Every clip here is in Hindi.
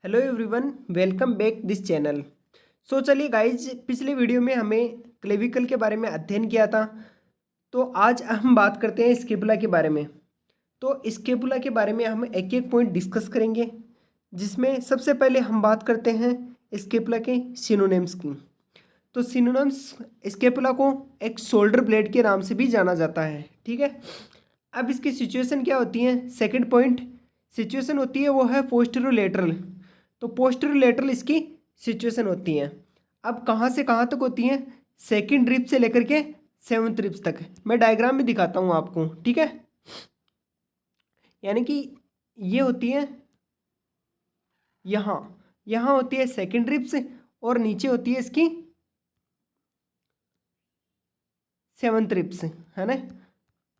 Hello everyone, welcome back this channel. चलिए गाइज, पिछले वीडियो में हमें क्लेविकल के बारे में अध्ययन किया था। तो आज हम बात करते हैं स्केपुला के बारे में। तो स्केपुला के बारे में हम एक एक पॉइंट डिस्कस करेंगे, जिसमें सबसे पहले हम बात करते हैं स्केपुला के सिनोनिम्स की। तो सिनोनिम्स, स्केपुला को एक शोल्डर ब्लेड के नाम से भी जाना जाता है, ठीक है। अब इसकी सिचुएशन क्या होती है? सेकंड पॉइंट सिचुएशन होती है वो है पोस्टेरोलेटरल। तो पोस्टेरोलेटरल इसकी सिचुएशन होती है। अब कहाँ से कहाँ तक होती है? सेकंड रिब से लेकर के सेवंथ रिब्स तक। मैं डायग्राम में दिखाता हूँ आपको, ठीक है। यानी कि ये होती है यहाँ यहाँ होती है सेकंड रिब्स और नीचे होती है इसकी सेवंथ रिब्स, है ना।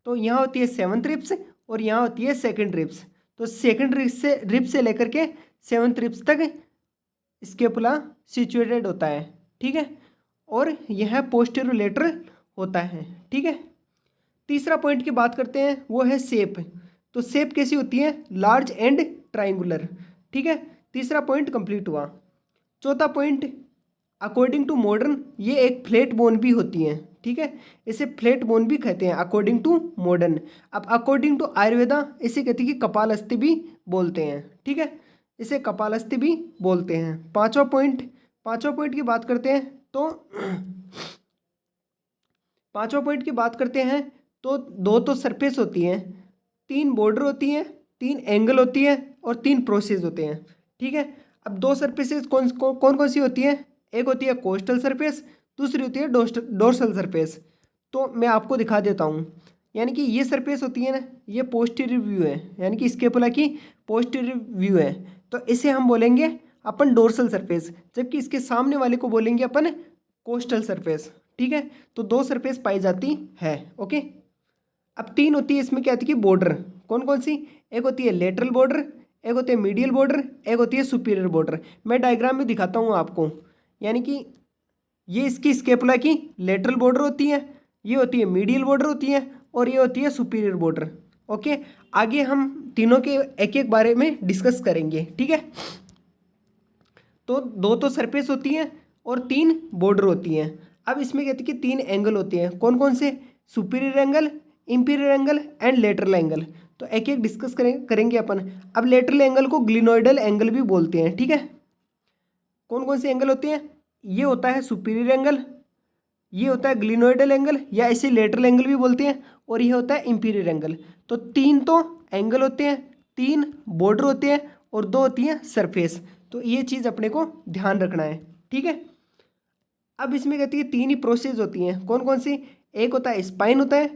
तो यहाँ होती है सेवंथ रिब्स और यहाँ होती है सेकंड रिब्स। तो सेकंड रिब से लेकर के सेवंथ रिब्स तक स्केपुला सिचुएटेड होता है, ठीक है। और यह पोस्टेरोलेटरल होता है, ठीक है। तीसरा पॉइंट की बात करते हैं, वो है शेप। तो शेप कैसी होती है? लार्ज एंड ट्राइंगुलर, ठीक है। तीसरा पॉइंट कंप्लीट हुआ। चौथा पॉइंट, अकॉर्डिंग टू मॉडर्न, ये एक फ्लैट बोन भी होती है, ठीक है। इसे फ्लैट बोन भी कहते हैं अकॉर्डिंग टू मॉडर्न। अब अकॉर्डिंग टू आयुर्वेदा इसे कहते हैं कि कपालस्थि भी बोलते हैं, ठीक है। इसे कपालस्थि भी बोलते हैं। पांचवा पॉइंट की बात करते हैं तो पांचवा पॉइंट की बात करते हैं तो दो तो सरफेस होती हैं, तीन बॉर्डर होती हैं, तीन एंगल होती है और तीन प्रोसेस होते हैं, ठीक है। अब दो सरफेसेस कौन कौन सी होती है? एक होती है कोस्टल सरफेस, दूसरी होती है डोर्सल सरफेस। तो मैं आपको दिखा देता हूँ। यानी कि ये सरफेस होती है ना, ये पोस्टीरियर व्यू है, यानी कि स्केपुला की पोस्टीरियर व्यू है। तो इसे हम बोलेंगे अपन डोर्सल सरफेस, जबकि इसके सामने वाले को बोलेंगे अपन कोस्टल सरफेस, ठीक है। तो दो सरफेस पाई जाती है, ओके। अब तीन होती है इसमें, क्या होती है कि बॉर्डर। कौन कौन सी? एक होती है लेटरल बॉर्डर, एक होती है मीडियल बॉर्डर, एक होती है सुपीरियर बॉर्डर। मैं डायग्राम में दिखाता हूँ आपको। यानी कि ये इसकी स्केपुला की लेटरल बॉर्डर होती है, ये होती है मीडियल बॉर्डर होती है और ये होती है सुपीरियर बॉर्डर, ओके। आगे हम तीनों के एक एक बारे में डिस्कस करेंगे, ठीक है। तो दो तो सरफेस होती हैं और तीन बॉर्डर होती हैं। अब इसमें कहते हैं कि तीन एंगल होते हैं। कौन कौन से? Superior angle, imperial angle and lateral angle. तो एक एक डिस्कस करेंगे अपन। अब लेटरल एंगल को ग्लिनोइडल एंगल भी बोलते हैं, ठीक है। कौन कौन से एंगल होते हैं? ये होता है सुपीरियर एंगल, ये होता है ग्लिनोइडल एंगल या इसे लेटरल एंगल भी बोलते हैं, और ये होता है इंपीरियर एंगल। तो तीन तो एंगल होते हैं, तीन बॉर्डर होते हैं और दो होती है सरफेस। तो ये चीज़ अपने को ध्यान रखना है, ठीक है। अब इसमें कहती है तीन ही प्रोसेस होती हैं। कौन कौन सी? एक होता है स्पाइन होता है,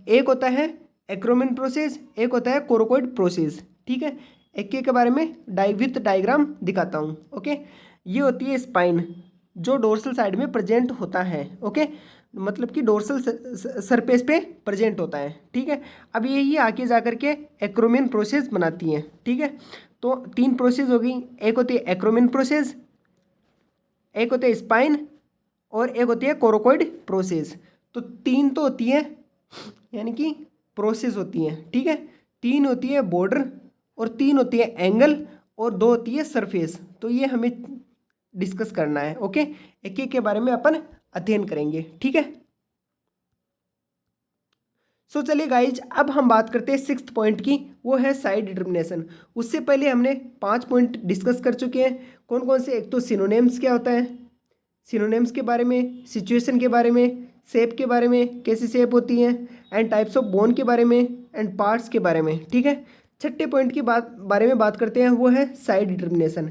एक होता है एक्रोमिन प्रोसेस, एक होता है कोरोकोइड प्रोसेस, ठीक है। एक के बारे में विथ डायग्राम दिखाता हूँ, ओके। ये होती है स्पाइन, जो डोर्सल साइड में प्रेजेंट होता है, ओके। मतलब कि डोर्सल सरफेस पे प्रेजेंट होता है, ठीक है। अब ये आगे जा करके एक्रोमिन प्रोसेस बनाती हैं, ठीक है। तो तीन प्रोसेस हो गई। एक होती है एक्रोमिन प्रोसेस, एक होती है स्पाइन और एक होती है कोरोकोइड प्रोसेस। तो तीन तो होती है, यानी कि प्रोसेस होती हैं, ठीक है। तीन होती है बॉर्डर और तीन होती है एंगल और दो होती है सरफेस। तो ये हमें डिस्कस करना है, ओके। एक एक के बारे में अपन अध्ययन करेंगे, ठीक है। चलिए गाइज, अब हम बात करते हैं सिक्स्थ पॉइंट की, वो है साइड डिटर्मिनेशन। उससे पहले हमने 5 पॉइंट डिस्कस कर चुके हैं। कौन कौन से? एक तो सिनोनिम्स क्या होता है, सिनोनिम्स के बारे में, सिचुएशन के बारे में, शेप के बारे में, कैसी शेप होती है, एंड टाइप्स ऑफ बोन के बारे में, एंड पार्ट्स के बारे में, ठीक है। छठे पॉइंट की बारे में बात करते हैं, वो है साइड डिटर्मिनेशन।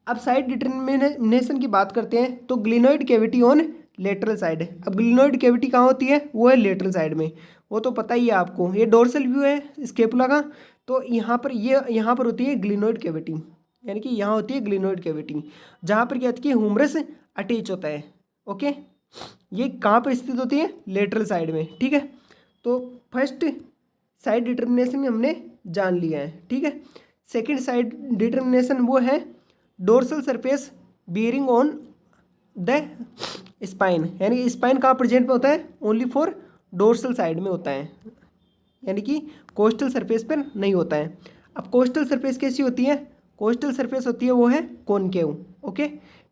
अब साइड डिटर्मिनेशन की बात करते हैं तो glenoid cavity on lateral side. अब ग्लिनोइड कैविटी कहाँ होती है? वो है लेटरल साइड में, वो तो पता ही है आपको। ये डोर्सल व्यू है स्केपुला का। तो यहाँ पर होती है ग्लिनोइड कैविटी, यानी कि यहाँ होती है ग्लिनोइड कैविटी, जहाँ पर क्या होती है ह्यूमरस अटैच होता है, ओके। ये कहाँ पर स्थित होती है? लेटरल साइड में, ठीक है। तो फर्स्ट साइड डिटर्मिनेशन हमने जान लिया है, ठीक है। सेकंड साइड डिटर्मिनेशन वो है dorsal surface bearing on the spine. यानी कि स्पाइन कहाँ प्रेजेंट में होता है? ओनली फॉर डोर्सल साइड में होता है, यानी कि कोस्टल सरफेस पर नहीं होता है। अब कोस्टल सरफेस कैसी होती है? कोस्टल सरफेस होती है वो है कॉनकेव। ओके,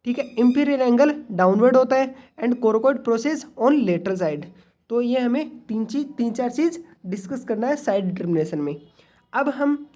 ठीक है। इंफीरियर एंगल डाउनवर्ड होता है and coracoid process on lateral side. तो ये हमें तीन चार चीज़ डिस्कस करना है साइड डिटर्मिनेशन में। अब हम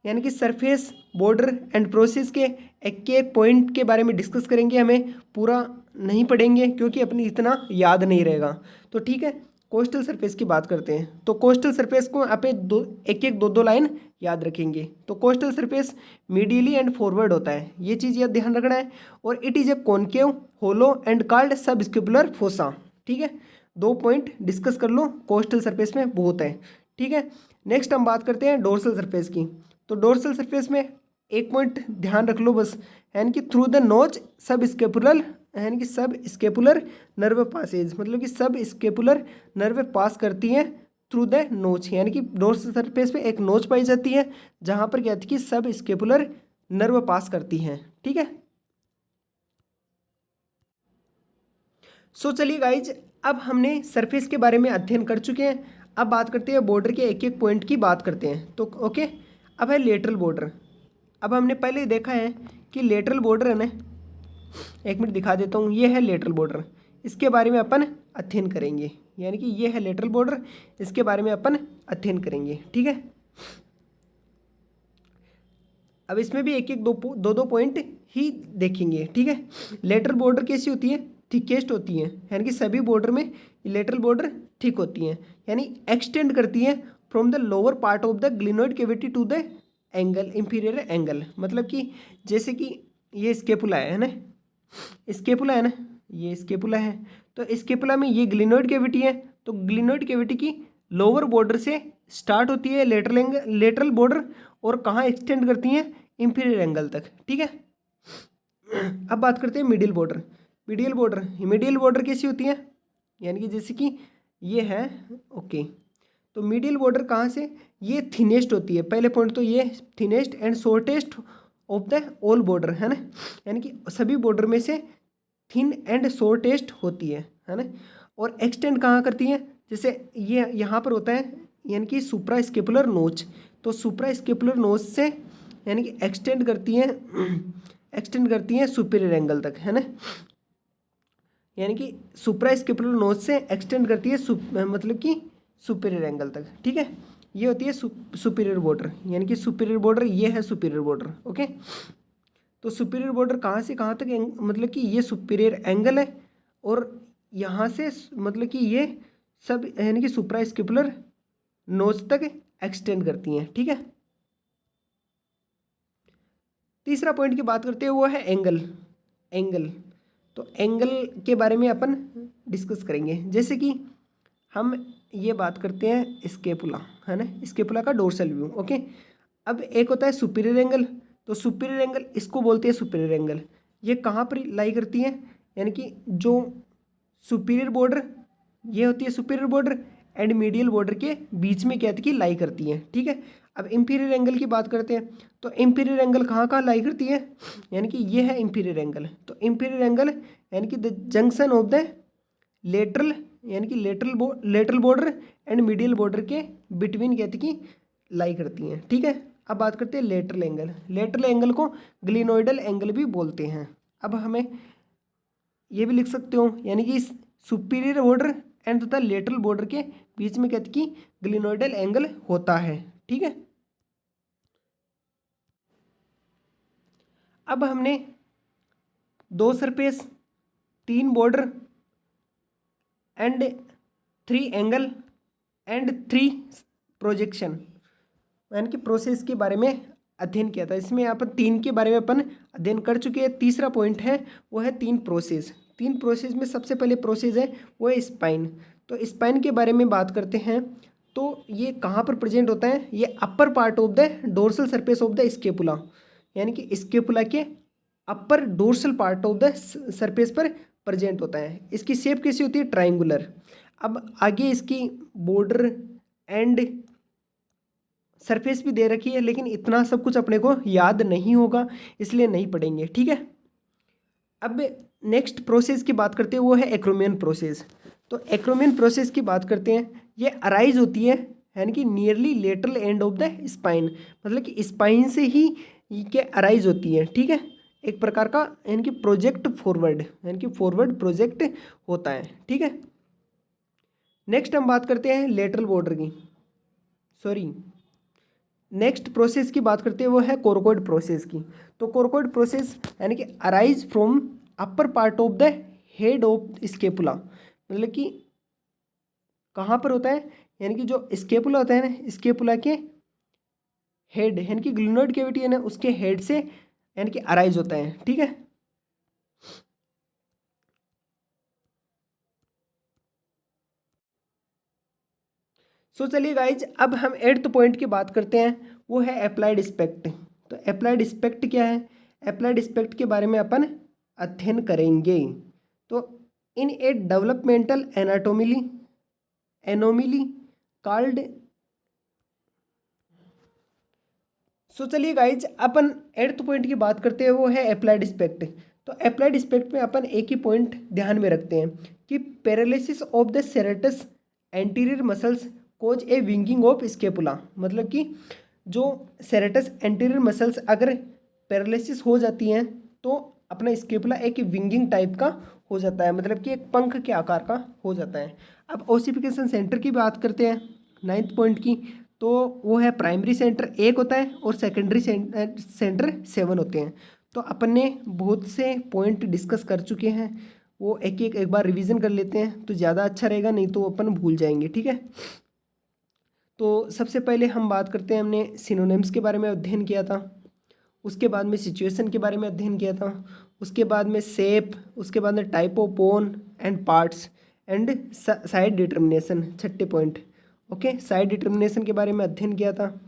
यानी कि सरफेस, बॉर्डर एंड प्रोसेस के एक पॉइंट के बारे में डिस्कस करेंगे। हमें पूरा नहीं पढ़ेंगे क्योंकि अपनी इतना याद नहीं रहेगा। तो ठीक है, कोस्टल सरफेस की बात करते हैं। तो कोस्टल सरफेस को आप दो लाइन याद रखेंगे। तो costal surface medially and forward होता है, ये चीज़ याद ध्यान रखना है। और it is a concave, hollow and called subscapular fossa. ठीक है, 2 पॉइंट डिस्कस कर लो, कोस्टल सरफेस में बहुत है। ठीक है, नेक्स्ट हम बात करते हैं डोर्सल सरफेस की। तो डोर्सल सरफेस में एक पॉइंट ध्यान रख लो बस, यानी कि थ्रू द नोच सब स्केपुलर, यानी कि सब स्केपुलर नर्व पासेज, मतलब कि सब स्केपुलर नर्व पास करती हैं थ्रू द नोच। यानी कि डोर्सल सरफेस पे एक नोच पाई जाती है जहाँ पर क्या है कि सब स्केपुलर नर्व पास करती हैं। ठीक है, सो चलिए गाइज, अब हमने सरफेस के बारे में अध्ययन कर चुके हैं। अब बात करते हैं बॉर्डर के एक एक पॉइंट की बात करते हैं। तो ओके, अब है लेटरल बॉर्डर। अब हमने पहले देखा है कि लेटरल बॉर्डर है ना, 1 मिनट दिखा देता हूँ, ये है लेटरल बॉर्डर, इसके बारे में अपन अध्ययन करेंगे। यानी कि ये है लेटरल बॉर्डर, इसके बारे में अपन अध्ययन करेंगे। ठीक है, अब इसमें भी एक एक दो पॉइंट ही देखेंगे। ठीक है, लेटरल बॉर्डर कैसी होती है? थिकेस्ट होती है, यानी कि सभी बॉर्डर में लेटरल बॉर्डर थिक होती हैं, यानी एक्सटेंड करती हैं from the lower part of the glenoid cavity to the angle, inferior angle. मतलब कि जैसे कि ये स्केपुला है ना, स्केपुला है ना, ये स्केपुला है। तो स्केपुला में ये ग्लिनोइड कैविटी है, तो ग्लिनोइड कैविटी की लोअर बॉर्डर से स्टार्ट होती है लेटरल बॉर्डर, और कहाँ एक्सटेंड करती हैं? इंफीरियर एंगल तक। ठीक है, अब बात करते हैं मिडिल बॉर्डर। मिडिल बॉर्डर कैसी होती है? यानी कि जैसे कि ये है, ओके। तो मिडिल बॉर्डर कहाँ से? ये थिनेस्ट होती है। पहले पॉइंट तो ये thinnest and shortest of the all border है ना, यानी कि सभी बॉर्डर में से थिन एंड शॉर्टेस्ट होती है ना। और एक्सटेंड कहाँ करती है? जैसे ये यहाँ पर होता है, यानी कि सुप्रा स्केपुलर नोच। तो सुप्रा स्केपुलर नोच से यानी कि एक्सटेंड करती हैं सुपीरियर एंगल तक, है ना। यानी कि सुप्रा स्केपुलर नोच से एक्सटेंड करती है मतलब कि सुपीरियर एंगल तक। ठीक है, ये होती है सुपीरियर बॉर्डर, यानी कि सुपीरियर बॉर्डर ये है सुपीरियर बॉर्डर। ओके, तो सुपीरियर बॉर्डर कहाँ से कहाँ तक मतलब कि ये सुपीरियर एंगल है, और यहाँ से मतलब कि ये सब यानी कि सुप्रा स्केपुलर नोच तक एक्सटेंड करती हैं। ठीक है, तीसरा पॉइंट की बात करते हैं, वो है एंगल। तो एंगल के बारे में अपन डिस्कस करेंगे। जैसे कि हम ये बात करते हैं स्केपुला, है ना, स्केपुला का डोर्सल व्यू। ओके, अब एक होता है सुपीरियर एंगल। तो सुपीरियर एंगल इसको बोलते हैं सुपीरियर एंगल। ये कहाँ पर लाई करती है? यानी कि जो सुपीरियर बॉर्डर, ये होती है superior border, and medial border के बीच में क्या है कि लाई करती है। ठीक है, अब इंफीरियर एंगल की बात करते हैं। तो इंफीरियर एंगल कहाँ कहाँ लाई करती है? यानी कि ये है इंफीरियर एंगल। तो इंफीरियर एंगल यानी कि the junction of the lateral, यानी कि lateral border and medial border के बिटवीन कहते कि लाई करती हैं। ठीक है, अब बात करते हैं लेटरल एंगल। लेटरल एंगल को ग्लिनोइडल एंगल भी बोलते हैं। अब हमें ये भी लिख सकते हो, यानी कि सुपीरियर बॉर्डर एंड तथा लेटरल बॉर्डर के बीच में कहते कि ग्लिनोइडल एंगल होता है। ठीक है, अब हमने 2 surface, 3 border and 3 angle and 3 projection यानी कि प्रोसेस के बारे में अध्ययन किया था। इसमें यहाँ पर 3 के बारे में अपन अध्ययन कर चुके हैं। तीसरा पॉइंट है वो है 3 प्रोसेस। 3 प्रोसेस में सबसे पहले प्रोसेस है वो है स्पाइन। तो स्पाइन के बारे में बात करते हैं। तो ये कहाँ पर प्रेजेंट होता है? ये upper part of the dorsal surface of the scapula, यानी कि स्केपुला के upper dorsal part of the surface पर प्रेजेंट होता है। इसकी शेप कैसी होती है? ट्राइंगुलर। अब आगे इसकी बॉर्डर एंड सरफेस भी दे रखी है, लेकिन इतना सब कुछ अपने को याद नहीं होगा, इसलिए नहीं पढ़ेंगे। ठीक है, अब नेक्स्ट प्रोसेस की बात करते हैं, वो है एक्रोमियन प्रोसेस। तो एक्रोमियन प्रोसेस की बात करते हैं, ये अराइज होती है यानी कि nearly lateral end of the spine, मतलब कि स्पाइन से ही ये क्या अराइज होती है, ठीक है, एक प्रकार का यानी कि प्रोजेक्ट फॉरवर्ड, यानी कि फॉरवर्ड प्रोजेक्ट होता है, ठीक है। नेक्स्ट हम बात करते हैं लेटरल बॉर्डर की, सॉरी नेक्स्ट प्रोसेस की बात करते हैं, वो है कोरकोइड प्रोसेस की। तो कोरकोइड प्रोसेस यानी कि arise from upper part of the head of scapula, मतलब कि कहाँ पर होता है, यानी कि जो स्केपुला होता है ना, स्केपुला के हेड यानी कि ग्लिनोइड कैविटी है ना, उसके हेड से यानी कि अराइज होता है, ठीक है। सो चलिए गाइज, अब हम 8th पॉइंट की बात करते हैं, वो है अप्लाइड स्पेक्ट। तो अप्लाइड स्पेक्ट क्या है, अप्लाइड स्पेक्ट के बारे में अपन अध्ययन करेंगे। तो इन ए डेवलपमेंटल एनोमिली कॉल्ड। सो चलिए गाइज, अपन 8th पॉइंट की बात करते हैं, वो है अप्लाइड स्पेक्ट। तो अप्लाइड स्पेक्ट में अपन एक ही पॉइंट ध्यान में रखते हैं कि paralysis of the serratus anterior muscles cause a winging of scapula, मतलब कि जो सेरेटस एंटीरियर मसल्स अगर पैरालिसिस हो जाती हैं तो अपना स्केपुला एक विंगिंग टाइप का हो जाता है, मतलब कि एक पंख के आकार का हो जाता है। अब ओसिफिकेशन सेंटर की बात करते हैं 9th पॉइंट की। तो वो है प्राइमरी सेंटर 1 होता है और सेकेंडरी सेंटर 7 होते हैं। तो अपन ने बहुत से पॉइंट डिस्कस कर चुके हैं, वो एक बार रिवीजन कर लेते हैं तो ज़्यादा अच्छा रहेगा, नहीं तो अपन भूल जाएंगे, ठीक है। तो सबसे पहले हम बात करते हैं, हमने सिनोनिम्स के बारे में अध्ययन किया था, उसके बाद में सिचुएशन के बारे में अध्ययन किया था, उसके बाद में शेप, उसके बाद में type of bone and parts and side determination, 6ठे पॉइंट। ओके, साइड डिटर्मिनेशन के बारे में अध्ययन किया था।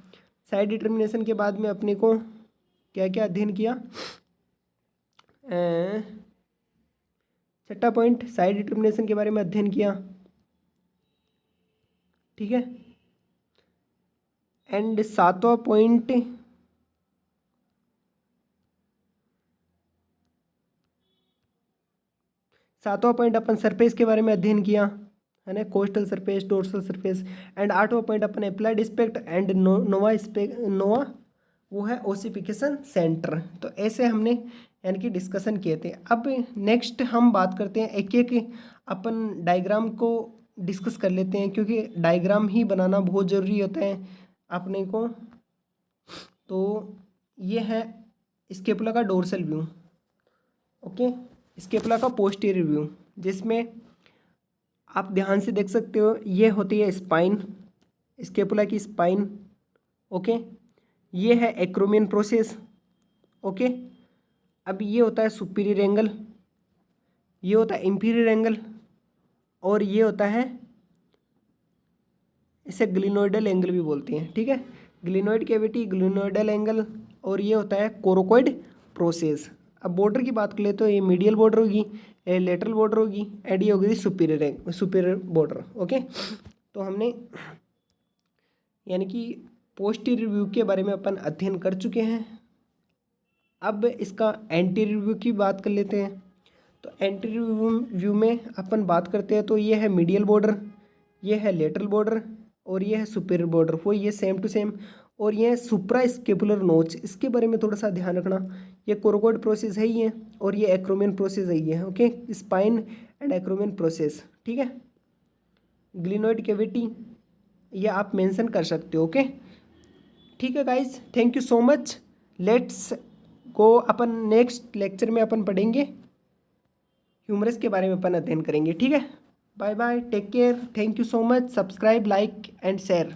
साइड डिटर्मिनेशन के बाद में अपने को क्या क्या अध्ययन किया, 6ठा पॉइंट साइड डिटर्मिनेशन के बारे में अध्ययन किया, ठीक है। एंड 7वां पॉइंट अपन सरफेस के बारे में अध्ययन किया, है ना, costal surface, dorsal surface. And 8वां पॉइंट अपन अप्लाइड स्पेक्ट एंड नोवा वो है ओसिफिकेशन सेंटर। तो ऐसे हमने यानी कि डिस्कशन किए थे। अब नेक्स्ट हम बात करते हैं, एक एक अपन डायग्राम को डिस्कस कर लेते हैं, क्योंकि डायग्राम ही बनाना बहुत ज़रूरी होता है अपने को। तो ये है स्केपुला का डोर्सल व्यू, ओके, स्केपुला का पोस्टीरियर व्यू, जिसमें आप ध्यान से देख सकते हो, ये होती है स्पाइन, स्केपुला की स्पाइन, ओके। ये है एक्रोमियन प्रोसेस, ओके। अब ये होता है सुपीरियर एंगल, ये होता है इंफीरियर एंगल, और ये होता है, इसे ग्लिनोइडल एंगल भी बोलते हैं, ठीक है, ग्लिनोइड कैविटी, ग्लिनोइडल एंगल, और ये होता है कोरोकोइड प्रोसेस। अब बॉर्डर की बात करें तो ये मीडियल बॉर्डर होगी, ये लेटरल बॉर्डर होगी, एंड ये होगी सुपीरियर बॉर्डर, ओके। तो हमने यानी कि पोस्टीरियर व्यू के बारे में अपन अध्ययन कर चुके हैं। अब इसका एंटीरियर व्यू की बात कर लेते हैं। तो एंटीरियर व्यू में अपन बात करते हैं, तो ये है मीडियल बॉर्डर, ये है लेटरल बॉर्डर, और ये है सुपीरियर बॉर्डर, वो ये सेम टू सेम। और ये है सुप्रा स्केपुलर नोच, इसके बारे में थोड़ा सा ध्यान रखना, ये कोरोकोइड प्रोसेस है ही है, और ये एक्रोमियन प्रोसेस है ही है, okay, spine and acromion process, ठीक है। ग्लिनोइड कैविटी ये आप मेंशन कर सकते हो, ओके, ठीक है guys, thank you so much. Let's को अपन नेक्स्ट लेक्चर में अपन पढ़ेंगे ह्यूमरस के बारे में, अपन अध्ययन करेंगे, ठीक है। Bye bye, take care, thank you so much, subscribe, like and share.